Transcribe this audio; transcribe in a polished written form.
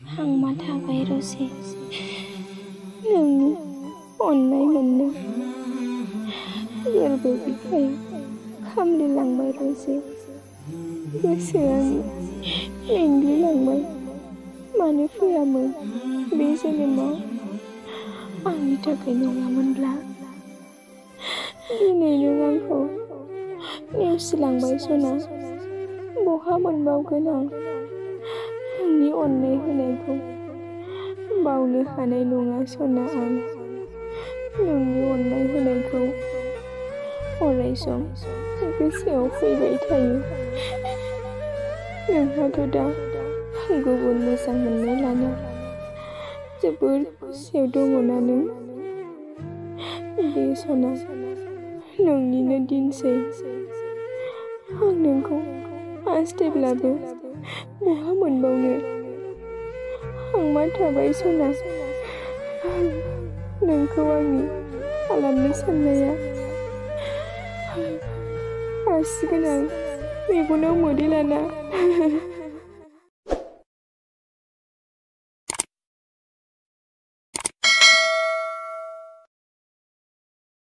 आं मा थाबाय रजे नोंनि अननाय मोननो गेरबो बिखायाव खामलिलांबाय रजे गोसोआनो मेंग्लिलांबाय मानो फैयामोन बे जोनोमाव आंनि थाखाय नङामोनब्ला दिनै नों आंखौ नेवसिलांबाय सना बहा मोनबावगोन आं नोंनि अननाय होनायखौ बावनो हानाय नङा सना आं नोंनि अननाय होनायखौ अराय सम गोसोआव फैबाय थायो नोंहाथ' दा गुबुन मोजां मोननाय लाना जोबोर खुसियाव दङना नों दे सना नोंनिनो दिनसै आं नोंखौ हास्थायब्लाबो बहा मोनबावनो आं मा थाबाय सना नोंखौ आंनि खालामनो साननाया हासिगोन आं मेगनाव मोदै लाना